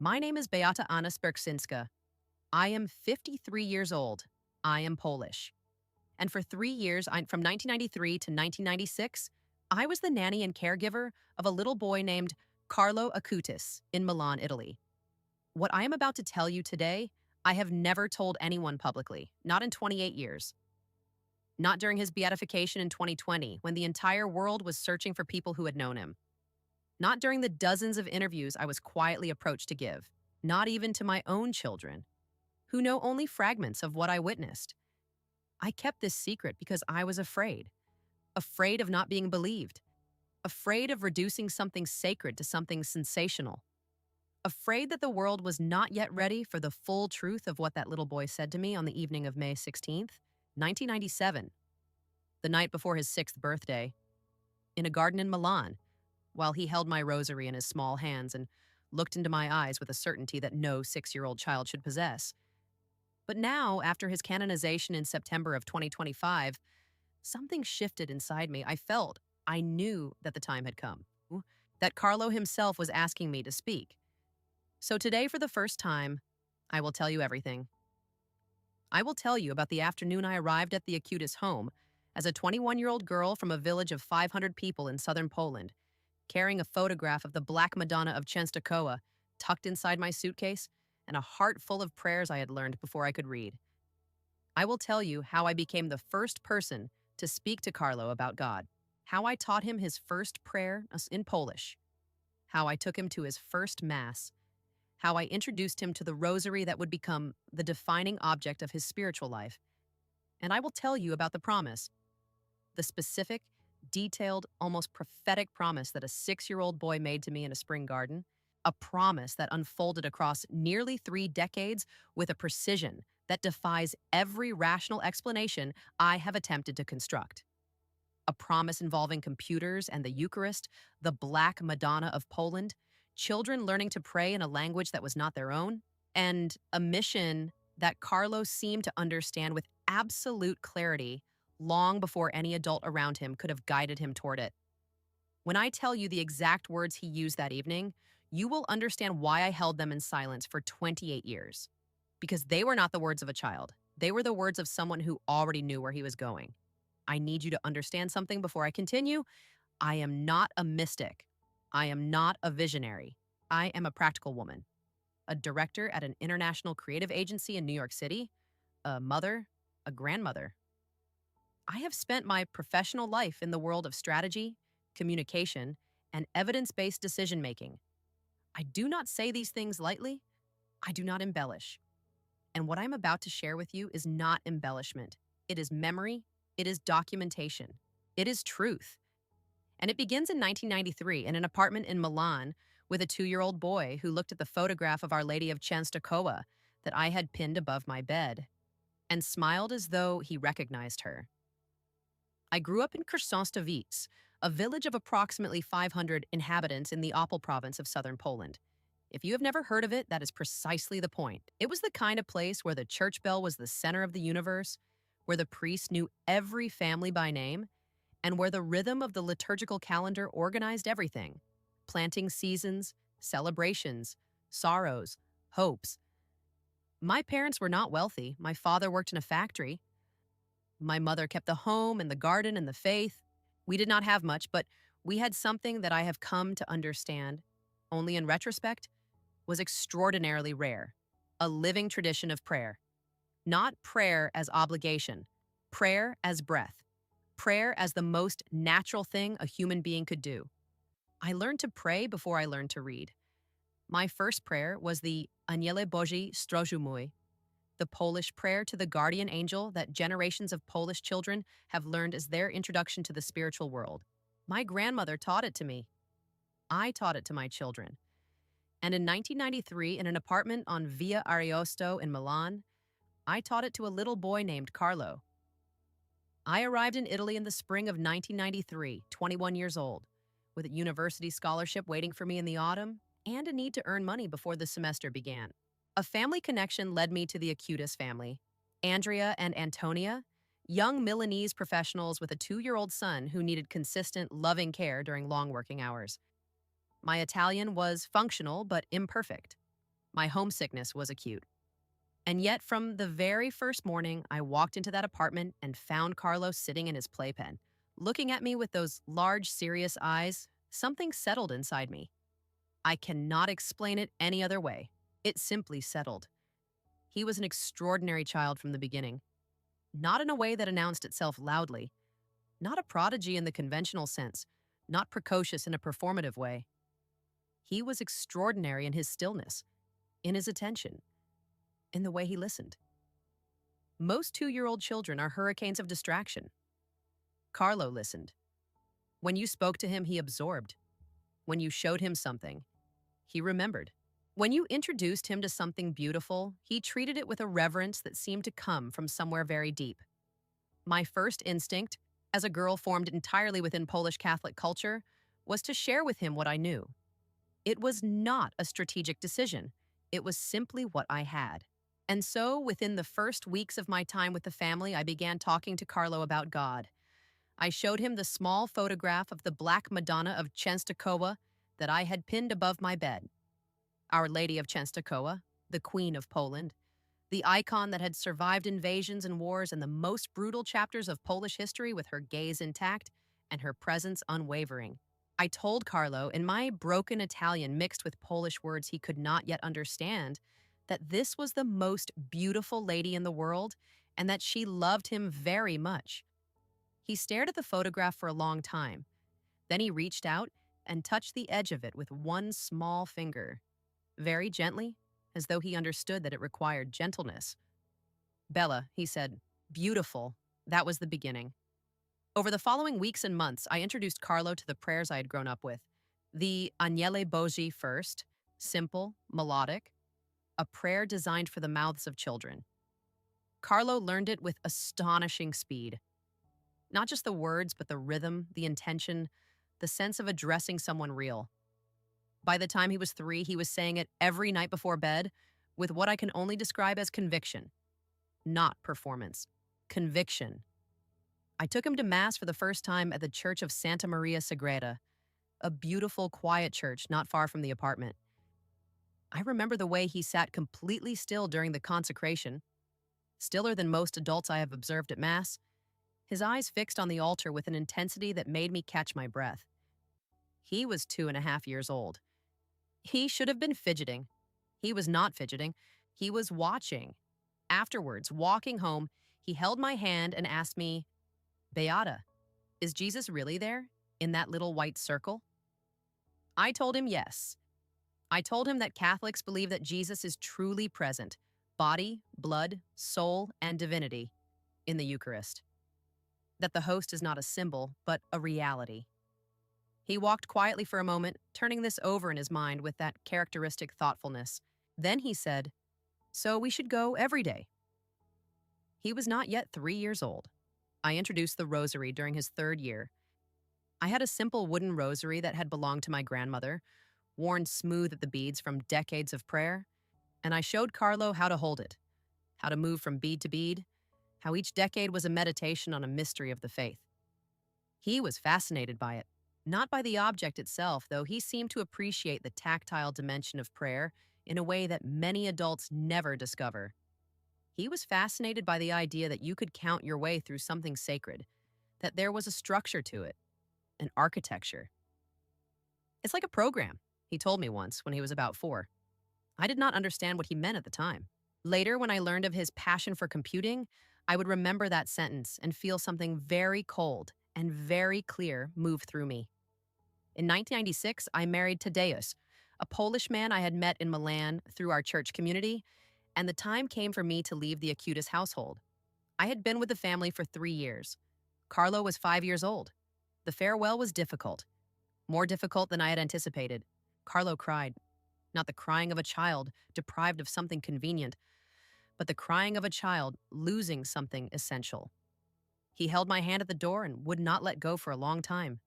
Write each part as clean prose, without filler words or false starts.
My name is Beata Anna Sperksinska. I am 53 years old. I am Polish. And for 3 years, from 1993 to 1996, I was the nanny and caregiver of a little boy named Carlo Acutis in Milan, Italy. What I am about to tell you today, I have never told anyone publicly, not in 28 years. Not during his beatification in 2020, when the entire world was searching for people who had known him. Not during the dozens of interviews I was quietly approached to give. Not even to my own children, who know only fragments of what I witnessed. I kept this secret because I was afraid. Afraid of not being believed. Afraid of reducing something sacred to something sensational. Afraid that the world was not yet ready for the full truth of what that little boy said to me on the evening of May 16th, 1997, the night before his 6th birthday, in a garden in Milan, while he held my rosary in his small hands and looked into my eyes with a certainty that no 6-year-old child should possess. But now, after his canonization in September of 2025, something shifted inside me. I knew that the time had come, that Carlo himself was asking me to speak. So today, for the first time, I will tell you everything. I will tell you about the afternoon I arrived at the Acutis home as a 21-year-old girl from a village of 500 people in southern Poland, carrying a photograph of the Black Madonna of Częstochowa tucked inside my suitcase and a heart full of prayers I had learned before I could read. I will tell you how I became the first person to speak to Carlo about God, how I taught him his first prayer in Polish, how I took him to his first Mass, how I introduced him to the rosary that would become the defining object of his spiritual life. And I will tell you about the promise, the specific, detailed, almost prophetic promise that a 6-year-old boy made to me in a spring garden, a promise that unfolded across nearly 3 decades with a precision that defies every rational explanation I have attempted to construct. A promise involving computers and the Eucharist, the Black Madonna of Poland, children learning to pray in a language that was not their own, and a mission that Carlo seemed to understand with absolute clarity long before any adult around him could have guided him toward it. When I tell you the exact words he used that evening, you will understand why I held them in silence for 28 years. Because they were not the words of a child. They were the words of someone who already knew where he was going. I need you to understand something before I continue. I am not a mystic. I am not a visionary. I am a practical woman, a director at an international creative agency in New York City, a mother, a grandmother. I have spent my professional life in the world of strategy, communication, and evidence-based decision-making. I do not say these things lightly. I do not embellish. And what I'm about to share with you is not embellishment. It is memory. It is documentation. It is truth. And it begins in 1993 in an apartment in Milan with a 2-year-old boy who looked at the photograph of Our Lady of Częstochowa that I had pinned above my bed and smiled as though he recognized her. I grew up in Krasnostawice, a village of approximately 500 inhabitants in the Opol province of southern Poland. If you have never heard of it, that is precisely the point. It was the kind of place where the church bell was the center of the universe, where the priest knew every family by name, and where the rhythm of the liturgical calendar organized everything: planting seasons, celebrations, sorrows, hopes. My parents were not wealthy. My father worked in a factory. My mother kept the home and the garden and the faith. We did not have much, but we had something that I have come to understand, only in retrospect, was extraordinarily rare: a living tradition of prayer. Not prayer as obligation, prayer as breath, prayer as the most natural thing a human being could do. I learned to pray before I learned to read. My first prayer was the Aniele Boży stróżu mój, the Polish prayer to the guardian angel that generations of Polish children have learned as their introduction to the spiritual world. My grandmother taught it to me. I taught it to my children. And in 1993, in an apartment on Via Ariosto in Milan, I taught it to a little boy named Carlo. I arrived in Italy in the spring of 1993, 21 years old, with a university scholarship waiting for me in the autumn and a need to earn money before the semester began. A family connection led me to the Acutis family, Andrea and Antonia, young Milanese professionals with a 2-year-old son who needed consistent, loving care during long working hours. My Italian was functional but imperfect. My homesickness was acute. And yet, from the very first morning, I walked into that apartment and found Carlo sitting in his playpen. Looking at me with those large, serious eyes, something settled inside me. I cannot explain it any other way. It simply settled. He was an extraordinary child from the beginning, not in a way that announced itself loudly, not a prodigy in the conventional sense, not precocious in a performative way. He was extraordinary in his stillness, in his attention, in the way he listened. Most 2-year-old children are hurricanes of distraction. Carlo listened. When you spoke to him, he absorbed. When you showed him something, he remembered. When you introduced him to something beautiful, he treated it with a reverence that seemed to come from somewhere very deep. My first instinct, as a girl formed entirely within Polish Catholic culture, was to share with him what I knew. It was not a strategic decision. It was simply what I had. And so, within the first weeks of my time with the family, I began talking to Carlo about God. I showed him the small photograph of the Black Madonna of Częstochowa that I had pinned above my bed. Our Lady of Częstochowa, the Queen of Poland, the icon that had survived invasions and wars and the most brutal chapters of Polish history with her gaze intact and her presence unwavering. I told Carlo, in my broken Italian mixed with Polish words he could not yet understand, that this was the most beautiful lady in the world and that she loved him very much. He stared at the photograph for a long time. Then he reached out and touched the edge of it with one small finger, very gently, as though he understood that it required gentleness. "Bella," he said, "beautiful." That was the beginning. Over the following weeks and months, I introduced Carlo to the prayers I had grown up with. The Aniele Boży first, simple, melodic, a prayer designed for the mouths of children. Carlo learned it with astonishing speed. Not just the words, but the rhythm, the intention, the sense of addressing someone real. By the time he was 3, he was saying it every night before bed with what I can only describe as conviction. Not performance. Conviction. I took him to Mass for the first time at the Church of Santa Maria Sagrada, a beautiful, quiet church not far from the apartment. I remember the way he sat completely still during the consecration, stiller than most adults I have observed at Mass, his eyes fixed on the altar with an intensity that made me catch my breath. He was 2.5 years old. He should have been fidgeting. He was not fidgeting. He was watching. Afterwards, walking home, he held my hand and asked me, "Beata, is Jesus really there, in that little white circle?" I told him yes. I told him that Catholics believe that Jesus is truly present, body, blood, soul, and divinity, in the Eucharist. That the host is not a symbol, but a reality. He walked quietly for a moment, turning this over in his mind with that characteristic thoughtfulness. Then he said, "So we should go every day." He was not yet 3 years old. I introduced the rosary during his 3rd year. I had a simple wooden rosary that had belonged to my grandmother, worn smooth at the beads from decades of prayer, and I showed Carlo how to hold it, how to move from bead to bead, how each decade was a meditation on a mystery of the faith. He was fascinated by it. Not by the object itself, though he seemed to appreciate the tactile dimension of prayer in a way that many adults never discover. He was fascinated by the idea that you could count your way through something sacred, that there was a structure to it, an architecture. "It's like a program," he told me once when he was about 4. I did not understand what he meant at the time. Later, when I learned of his passion for computing, I would remember that sentence and feel something very cold and very clear move through me. In 1996, I married Tadeusz, a Polish man I had met in Milan through our church community, and the time came for me to leave the Acutis household. I had been with the family for 3 years. Carlo was 5 years old. The farewell was difficult, more difficult than I had anticipated. Carlo cried, not the crying of a child deprived of something convenient, but the crying of a child losing something essential. He held my hand at the door and would not let go for a long time.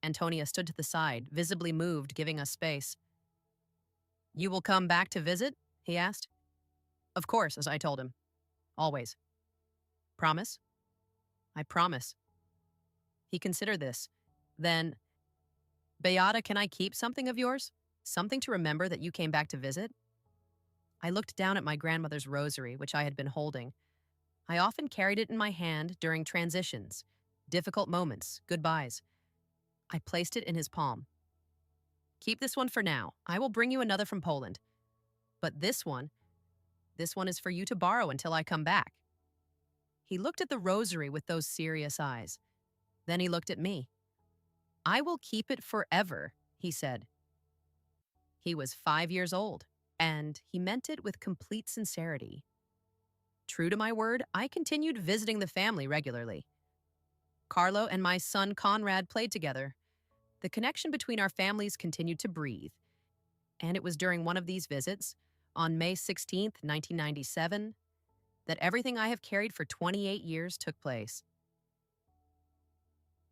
Antonia stood to the side, visibly moved, giving us space. "You will come back to visit?" he asked. "Of course," as I told him. "Always." "Promise?" "I promise." He considered this. Then, "Beata, can I keep something of yours? Something to remember that you came back to visit?" I looked down at my grandmother's rosary, which I had been holding. I often carried it in my hand during transitions, difficult moments, goodbyes. I placed it in his palm. Keep this one for now. I will bring you another from Poland. But this one is for you to borrow until I come back. He looked at the rosary with those serious eyes. Then he looked at me. I will keep it forever, he said. He was 5 years old, and he meant it with complete sincerity. True to my word, I continued visiting the family regularly. Carlo and my son Conrad played together. The connection between our families continued to breathe. And it was during one of these visits, on May 16th, 1997, that everything I have carried for 28 years took place.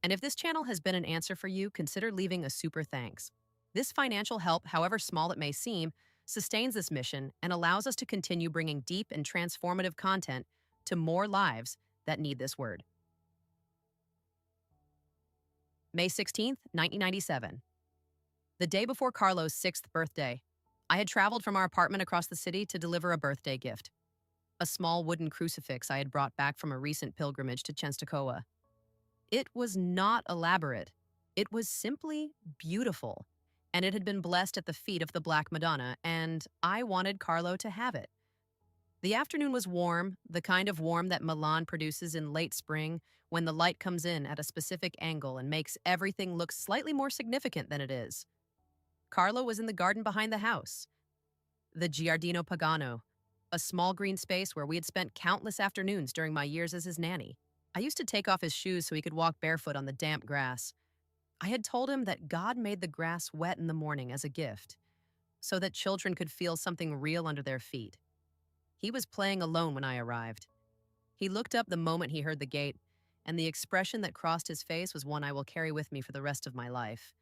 And if this channel has been an answer for you, consider leaving a super thanks. This financial help, however small it may seem, sustains this mission and allows us to continue bringing deep and transformative content to more lives that need this word. May 16th, 1997. The day before Carlo's 6th birthday, I had traveled from our apartment across the city to deliver a birthday gift. A small wooden crucifix I had brought back from a recent pilgrimage to Częstochowa. It was not elaborate. It was simply beautiful, and it had been blessed at the feet of the Black Madonna, and I wanted Carlo to have it. The afternoon was warm, the kind of warm that Milan produces in late spring when the light comes in at a specific angle and makes everything look slightly more significant than it is. Carlo was in the garden behind the house, the Giardino Pagano, a small green space where we had spent countless afternoons during my years as his nanny. I used to take off his shoes so he could walk barefoot on the damp grass. I had told him that God made the grass wet in the morning as a gift, so that children could feel something real under their feet. He was playing alone when I arrived. He looked up the moment he heard the gate, and the expression that crossed his face was one I will carry with me for the rest of my life.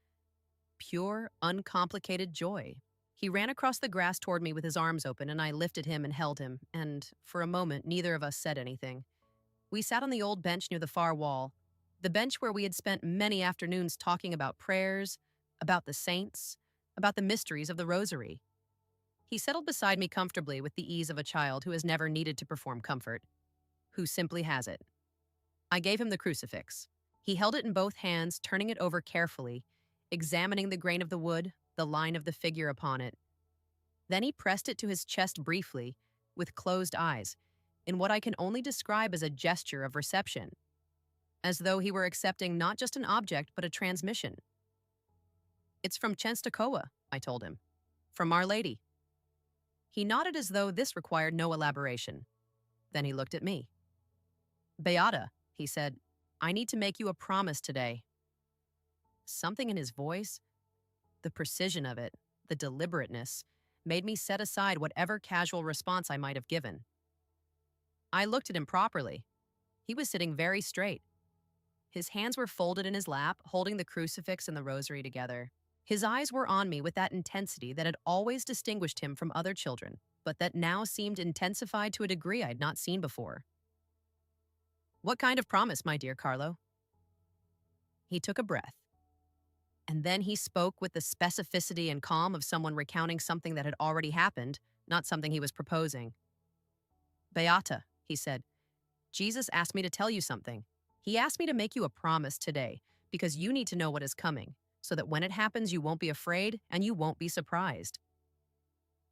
Pure, uncomplicated joy. He ran across the grass toward me with his arms open, and I lifted him and held him, and for a moment, neither of us said anything. We sat on the old bench near the far wall, the bench where we had spent many afternoons talking about prayers, about the saints, about the mysteries of the rosary. He settled beside me comfortably with the ease of a child who has never needed to perform comfort, who simply has it. I gave him the crucifix. He held it in both hands, turning it over carefully, examining the grain of the wood, the line of the figure upon it. Then he pressed it to his chest briefly, with closed eyes, in what I can only describe as a gesture of reception, as though he were accepting not just an object, but a transmission. It's from Częstochowa, I told him. From Our Lady. He nodded as though this required no elaboration. Then he looked at me. Beata, he said, I need to make you a promise today. Something in his voice, the precision of it, the deliberateness, made me set aside whatever casual response I might have given. I looked at him properly. He was sitting very straight. His hands were folded in his lap, holding the crucifix and the rosary together. His eyes were on me with that intensity that had always distinguished him from other children, but that now seemed intensified to a degree I'd not seen before. What kind of promise, my dear Carlo? He took a breath. And then he spoke with the specificity and calm of someone recounting something that had already happened, not something he was proposing. Beata, he said, Jesus asked me to tell you something. He asked me to make you a promise today, because you need to know what is coming, so that when it happens, you won't be afraid and you won't be surprised.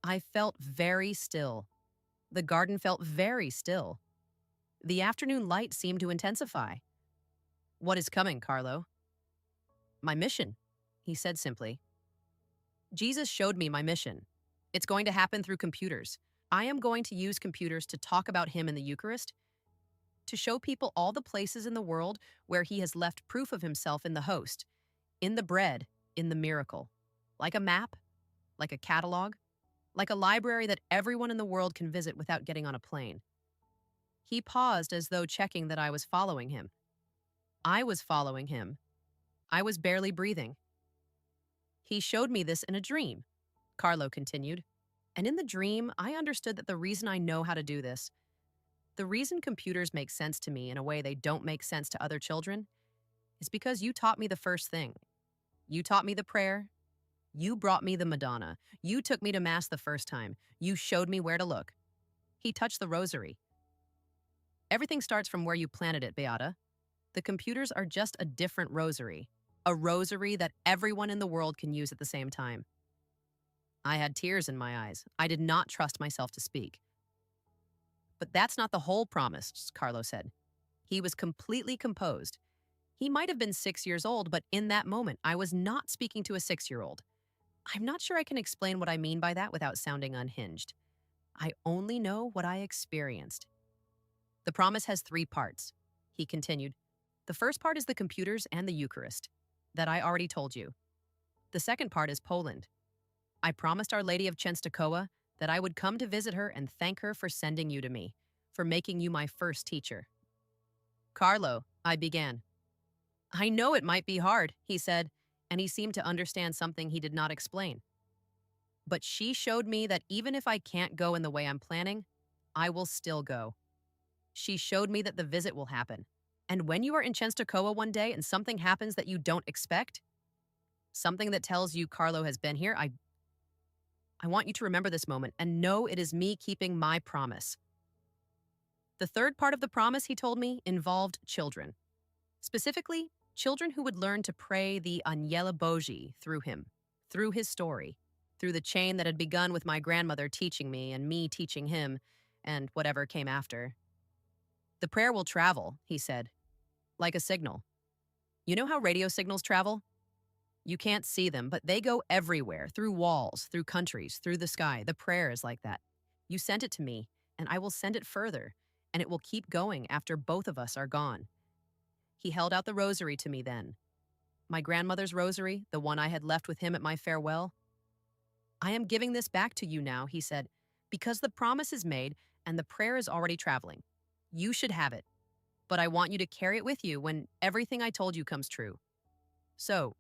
I felt very still. The garden felt very still. The afternoon light seemed to intensify. What is coming, Carlo? My mission, he said simply. Jesus showed me my mission. It's going to happen through computers. I am going to use computers to talk about him in the Eucharist, to show people all the places in the world where he has left proof of himself in the host, in the bread, in the miracle. Like a map, like a catalog, like a library that everyone in the world can visit without getting on a plane. He paused as though checking that I was following him. I was following him. I was barely breathing. He showed me this in a dream, Carlo continued. And in the dream, I understood that the reason I know how to do this, the reason computers make sense to me in a way they don't make sense to other children, is because you taught me the first thing. You taught me the prayer. You brought me the Madonna. You took me to Mass the first time. You showed me where to look. He touched the rosary. Everything starts from where you planted it, Beata. The computers are just a different rosary. A rosary that everyone in the world can use at the same time. I had tears in my eyes. I did not trust myself to speak. But that's not the whole promise, Carlo said. He was completely composed. He might have been 6 years old, but in that moment, I was not speaking to a 6-year-old. I'm not sure I can explain what I mean by that without sounding unhinged. I only know what I experienced. The promise has 3 parts, he continued. The first part is the computers and the Eucharist, that I already told you. The second part is Poland. I promised Our Lady of Częstochowa that I would come to visit her and thank her for sending you to me, for making you my first teacher. Carlo, I began. I know it might be hard, he said, and he seemed to understand something he did not explain. But she showed me that even if I can't go in the way I'm planning, I will still go. She showed me that the visit will happen. And when you are in Częstochowa one day and something happens that you don't expect, something that tells you Carlo has been here, I want you to remember this moment and know it is me keeping my promise. The third part of the promise, he told me, involved children. Specifically, children who would learn to pray the Aniele Bogi through him, through his story, through the chain that had begun with my grandmother teaching me and me teaching him, and whatever came after. The prayer will travel, he said, like a signal. You know how radio signals travel? You can't see them, but they go everywhere, through walls, through countries, through the sky. The prayer is like that. You sent it to me, and I will send it further, and it will keep going after both of us are gone. He held out the rosary to me then. My grandmother's rosary, the one I had left with him at my farewell. I am giving this back to you now, he said, because the promise is made and the prayer is already traveling. You should have it, but I want you to carry it with you when everything I told you comes true. So,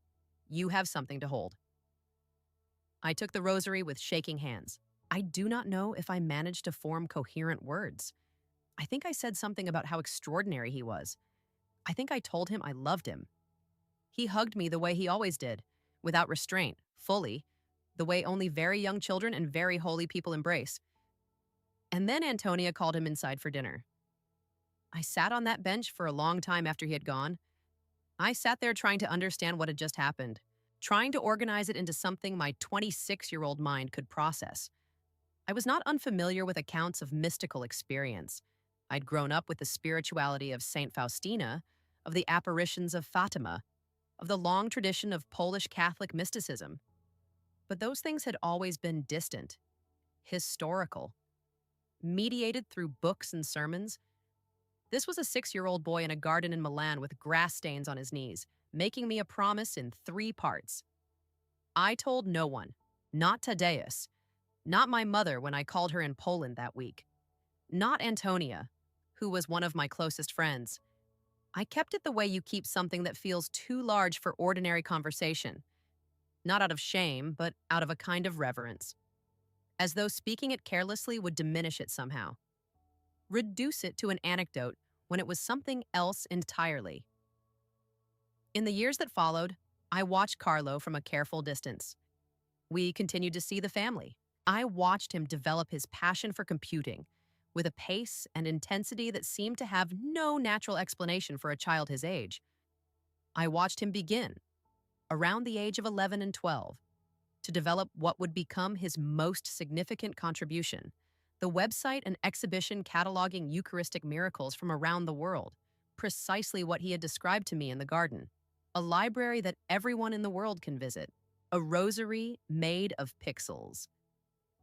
you have something to hold. I took the rosary with shaking hands. I do not know if I managed to form coherent words. I think I said something about how extraordinary he was. I think I told him I loved him. He hugged me the way he always did, without restraint, fully, the way only very young children and very holy people embrace. And then Antonia called him inside for dinner. I sat on that bench for a long time after he had gone. I sat there trying to understand what had just happened, trying to organize it into something my 26-year-old mind could process. I was not unfamiliar with accounts of mystical experience. I'd grown up with the spirituality of Saint Faustina, of the apparitions of Fatima, of the long tradition of Polish Catholic mysticism. But those things had always been distant, historical, mediated through books and sermons. This was a 6-year-old boy in a garden in Milan with grass stains on his knees, making me a promise in 3 parts. I told no one, not Tadeusz, not my mother when I called her in Poland that week, not Antonia, who was one of my closest friends. I kept it the way you keep something that feels too large for ordinary conversation, not out of shame, but out of a kind of reverence, as though speaking it carelessly would diminish it somehow, reduce it to an anecdote when it was something else entirely. In the years that followed, I watched Carlo from a careful distance. We continued to see the family. I watched him develop his passion for computing with a pace and intensity that seemed to have no natural explanation for a child his age. I watched him begin, around the age of 11 and 12, to develop what would become his most significant contribution, the website and exhibition cataloging Eucharistic miracles from around the world, precisely what he had described to me in the garden, a library that everyone in the world can visit, a rosary made of pixels.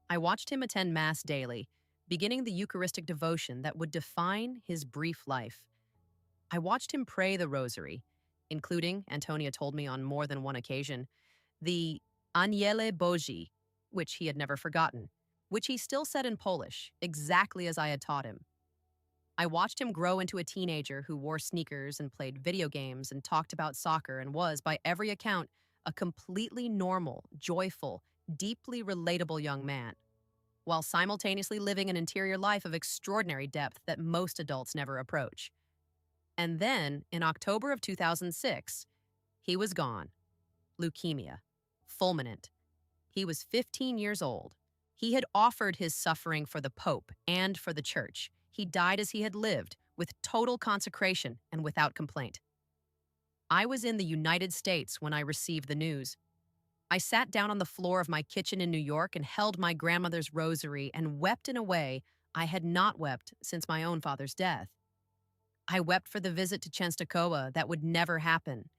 I watched him attend Mass daily, beginning the Eucharistic devotion that would define his brief life. I watched him pray the rosary, including, Antonia told me on more than one occasion, the Aniele Bogi, which he had never forgotten, which he still said in Polish, exactly as I had taught him. I watched him grow into a teenager who wore sneakers and played video games and talked about soccer and was, by every account, a completely normal, joyful, deeply relatable young man, while simultaneously living an interior life of extraordinary depth that most adults never approach. And then, in October of 2006, he was gone. Leukemia. Fulminant. He was 15 years old. He had offered his suffering for the Pope and for the Church. He died as he had lived, with total consecration and without complaint. I was in the United States when I received the news. I sat down on the floor of my kitchen in New York and held my grandmother's rosary and wept in a way I had not wept since my own father's death. I wept for the visit to Częstochowa that would never happen.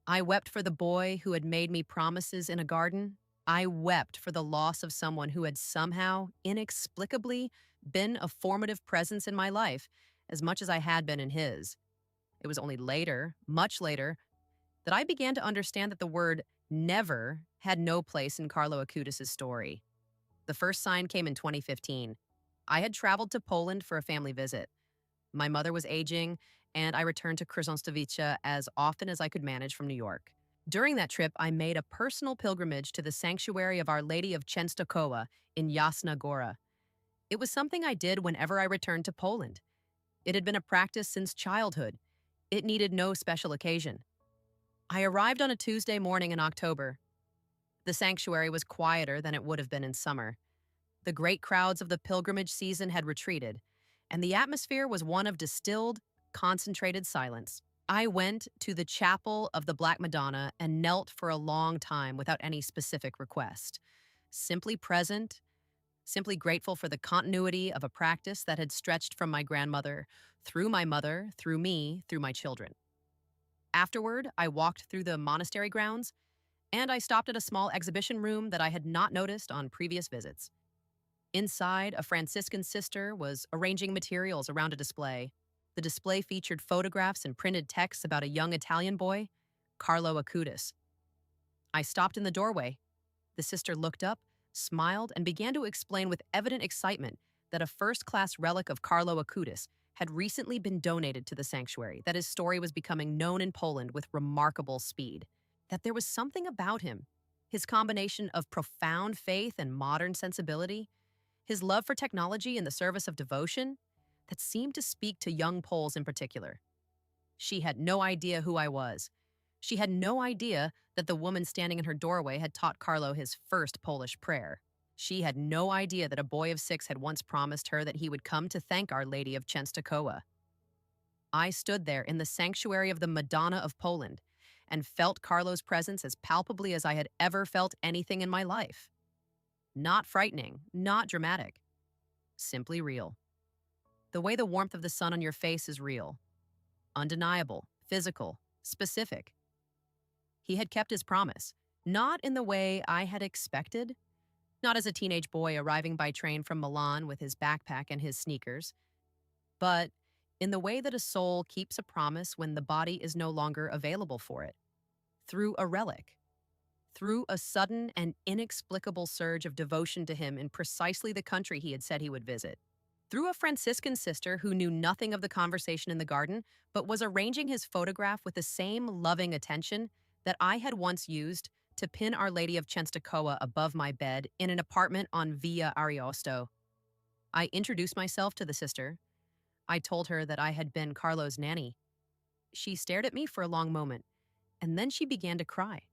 I wept for the boy who had made me promises in a garden. I wept for the loss of someone who had somehow, inexplicably, been a formative presence in my life, as much as I had been in his. It was only later, much later, that I began to understand that the word never had no place in Carlo Acutis' story. The first sign came in 2015. I had traveled to Poland for a family visit. My mother was aging, and I returned to Krzyżantowice as often as I could manage from New York. During that trip, I made a personal pilgrimage to the sanctuary of Our Lady of Częstochowa in Jasna Góra. It was something I did whenever I returned to Poland. It had been a practice since childhood. It needed no special occasion. I arrived on a Tuesday morning in October. The sanctuary was quieter than it would have been in summer. The great crowds of the pilgrimage season had retreated, and the atmosphere was one of distilled, concentrated silence. I went to the chapel of the Black Madonna and knelt for a long time without any specific request. Simply present, simply grateful for the continuity of a practice that had stretched from my grandmother, through my mother, through me, through my children. Afterward, I walked through the monastery grounds, and I stopped at a small exhibition room that I had not noticed on previous visits. Inside, a Franciscan sister was arranging materials around a display. The display featured photographs and printed texts about a young Italian boy, Carlo Acutis. I stopped in the doorway. The sister looked up, smiled, and began to explain with evident excitement that a first-class relic of Carlo Acutis had recently been donated to the sanctuary, that his story was becoming known in Poland with remarkable speed, that there was something about him, his combination of profound faith and modern sensibility, his love for technology in the service of devotion, that seemed to speak to young Poles in particular. She had no idea who I was. She had no idea that the woman standing in her doorway had taught Carlo his first Polish prayer. She had no idea that a boy of 6 had once promised her that he would come to thank Our Lady of Częstochowa. I stood there in the sanctuary of the Madonna of Poland and felt Carlo's presence as palpably as I had ever felt anything in my life. Not frightening, not dramatic, simply real. The way the warmth of the sun on your face is real. Undeniable, physical, specific. He had kept his promise, not in the way I had expected, not as a teenage boy arriving by train from Milan with his backpack and his sneakers, but in the way that a soul keeps a promise when the body is no longer available for it, through a relic, through a sudden and inexplicable surge of devotion to him in precisely the country he had said he would visit. Through a Franciscan sister who knew nothing of the conversation in the garden, but was arranging his photograph with the same loving attention that I had once used to pin Our Lady of Częstochowa above my bed in an apartment on Via Ariosto. I introduced myself to the sister. I told her that I had been Carlo's nanny. She stared at me for a long moment, and then she began to cry.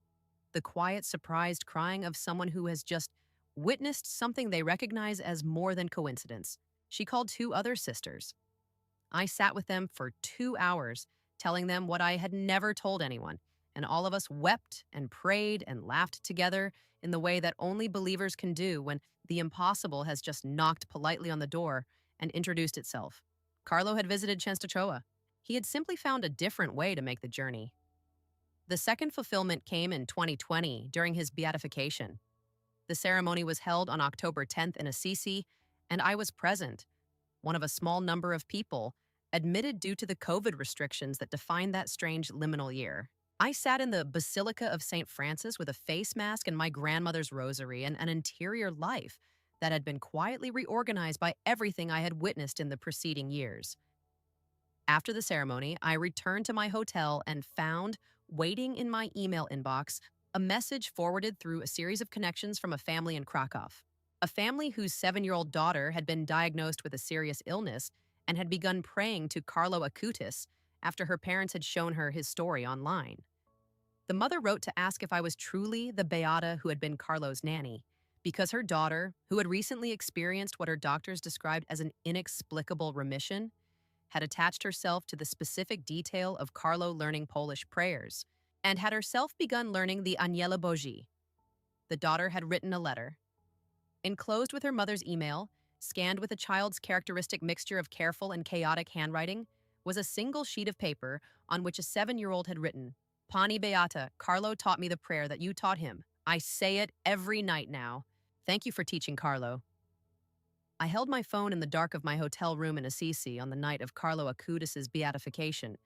The quiet, surprised crying of someone who has just witnessed something they recognize as more than coincidence. She called 2 other sisters. I sat with them for 2 hours, telling them what I had never told anyone, and all of us wept and prayed and laughed together in the way that only believers can do when the impossible has just knocked politely on the door and introduced itself. Carlo had visited Częstochowa. He had simply found a different way to make the journey. The second fulfillment came in 2020 during his beatification. The ceremony was held on October 10th in Assisi, and I was present, one of a small number of people, admitted due to the COVID restrictions that defined that strange liminal year. I sat in the Basilica of St. Francis with a face mask and my grandmother's rosary and an interior life that had been quietly reorganized by everything I had witnessed in the preceding years. After the ceremony, I returned to my hotel and found, waiting in my email inbox, a message forwarded through a series of connections from a family in Krakow. A family whose 7-year-old daughter had been diagnosed with a serious illness and had begun praying to Carlo Acutis after her parents had shown her his story online. The mother wrote to ask if I was truly the beata who had been Carlo's nanny, because her daughter, who had recently experienced what her doctors described as an inexplicable remission, had attached herself to the specific detail of Carlo learning Polish prayers, and had herself begun learning the Aniele Bogi. The daughter had written a letter. Enclosed with her mother's email, scanned with a child's characteristic mixture of careful and chaotic handwriting, was a single sheet of paper on which a 7-year-old had written, Pani Beata, Carlo taught me the prayer that you taught him. I say it every night now. Thank you for teaching Carlo. I held my phone in the dark of my hotel room in Assisi on the night of Carlo Acutis' beatification,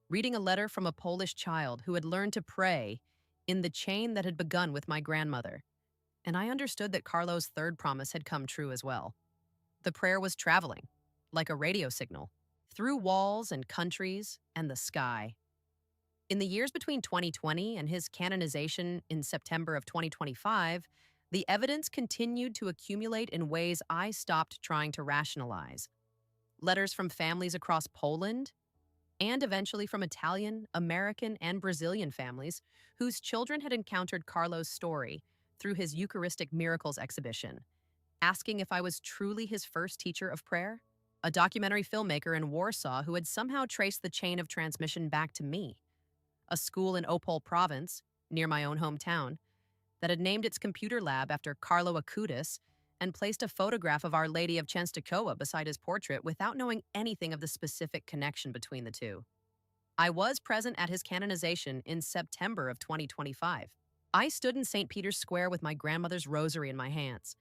reading a letter from a Polish child who had learned to pray in the chain that had begun with my grandmother. And I understood that Carlo's third promise had come true as well. The prayer was traveling, like a radio signal, through walls and countries and the sky. In the years between 2020 and his canonization in September of 2025, the evidence continued to accumulate in ways I stopped trying to rationalize. Letters from families across Poland, and eventually from Italian, American, and Brazilian families whose children had encountered Carlo's story through his Eucharistic Miracles exhibition, asking if I was truly his first teacher of prayer, a documentary filmmaker in Warsaw who had somehow traced the chain of transmission back to me, a school in Opole province, near my own hometown, that had named its computer lab after Carlo Acutis and placed a photograph of Our Lady of Częstochowa beside his portrait without knowing anything of the specific connection between the two. I was present at his canonization in September of 2025. I stood in St. Peter's Square with my grandmother's rosary in my hands.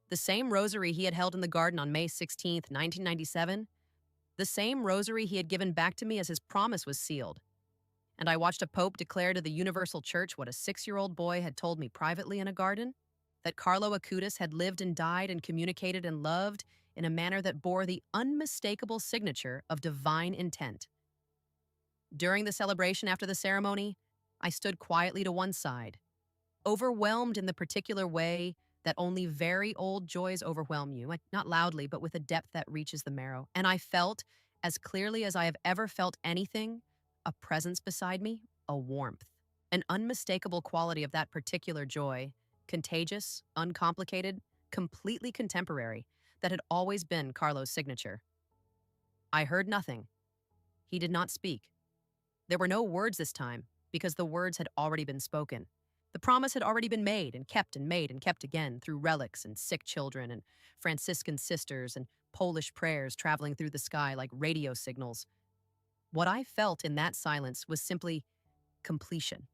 The same rosary he had held in the garden on May 16, 1997. The same rosary he had given back to me as his promise was sealed. And I watched a pope declare to the Universal Church what a 6-year-old boy had told me privately in a garden, that Carlo Acutis had lived and died and communicated and loved in a manner that bore the unmistakable signature of divine intent. During the celebration after the ceremony, I stood quietly to one side, overwhelmed in the particular way that only very old joys overwhelm you, not loudly, but with a depth that reaches the marrow. And I felt, as clearly as I have ever felt anything, a presence beside me, a warmth, an unmistakable quality of that particular joy, contagious, uncomplicated, completely contemporary, that had always been Carlo's signature. I heard nothing. He did not speak. There were no words this time, because the words had already been spoken. The promise had already been made and kept again through relics and sick children and Franciscan sisters and Polish prayers traveling through the sky like radio signals. What I felt in that silence was simply completion.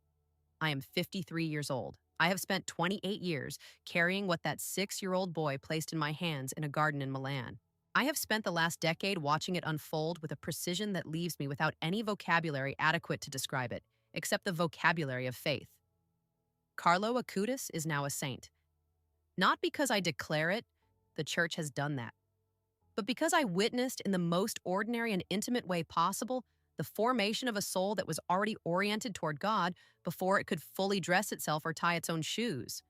I am 53 years old. I have spent 28 years carrying what that 6-year-old boy placed in my hands in a garden in Milan. I have spent the last decade watching it unfold with a precision that leaves me without any vocabulary adequate to describe it, except the vocabulary of faith. Carlo Acutis is now a saint. Not because I declare it, the church has done that, but because I witnessed in the most ordinary and intimate way possible the formation of a soul that was already oriented toward God before it could fully dress itself or tie its own shoes.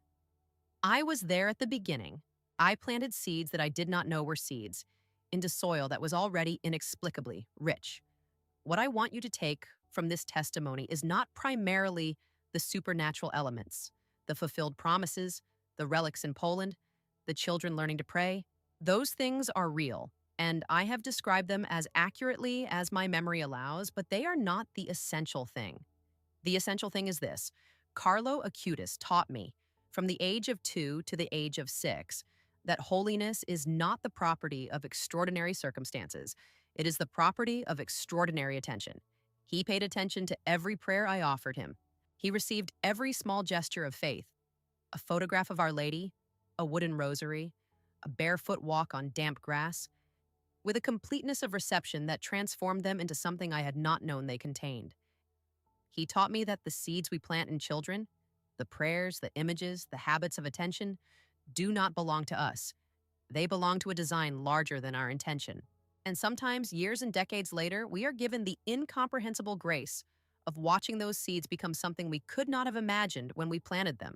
I was there at the beginning. I planted seeds that I did not know were seeds into soil that was already inexplicably rich. What I want you to take from this testimony is not primarily the supernatural elements, the fulfilled promises, the relics in Poland, the children learning to pray. Those things are real, and I have described them as accurately as my memory allows, but they are not the essential thing. The essential thing is this. Carlo Acutis taught me, from the age of 2 to the age of 6, that holiness is not the property of extraordinary circumstances. It is the property of extraordinary attention. He paid attention to every prayer I offered him. He received every small gesture of faith, a photograph of Our Lady, a wooden rosary, a barefoot walk on damp grass, with a completeness of reception that transformed them into something I had not known they contained. He taught me that the seeds we plant in children, the prayers, the images, the habits of attention, do not belong to us. They belong to a design larger than our intention. And sometimes, years and decades later, we are given the incomprehensible grace of watching those seeds become something we could not have imagined when we planted them.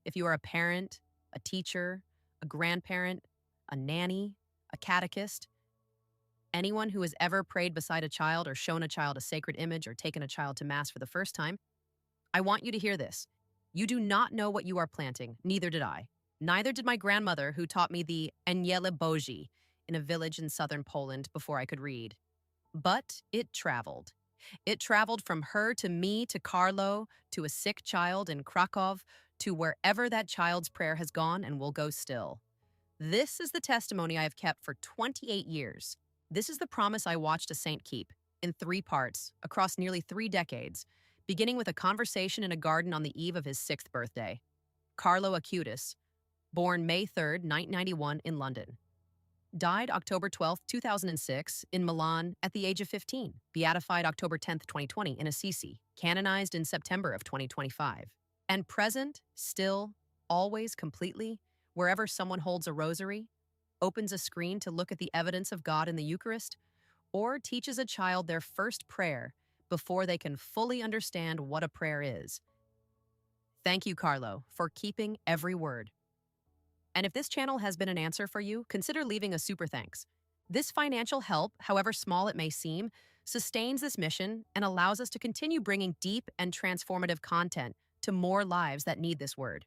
If you are a parent, a teacher, a grandparent, a nanny, a catechist, anyone who has ever prayed beside a child or shown a child a sacred image or taken a child to Mass for the first time, I want you to hear this. You do not know what you are planting, neither did I. Neither did my grandmother, who taught me the Aniele Boży in a village in southern Poland before I could read. But it traveled. It traveled from her to me to Carlo to a sick child in Krakow to wherever that child's prayer has gone and will go still. This is the testimony I have kept for 28 years. This is the promise I watched a saint keep in 3 parts across nearly 3 decades, beginning with a conversation in a garden on the eve of his 6th birthday. Carlo Acutis, born May 3rd, 1991 in London. Died October 12, 2006 in Milan at the age of 15. Beatified October 10th, 2020 in Assisi. Canonized in September of 2025. And present, still, always, completely, wherever someone holds a rosary, opens a screen to look at the evidence of God in the Eucharist, or teaches a child their first prayer before they can fully understand what a prayer is. Thank you, Carlo, for keeping every word. And if this channel has been an answer for you, consider leaving a super thanks. This financial help, however small it may seem, sustains this mission and allows us to continue bringing deep and transformative content to more lives that need this word.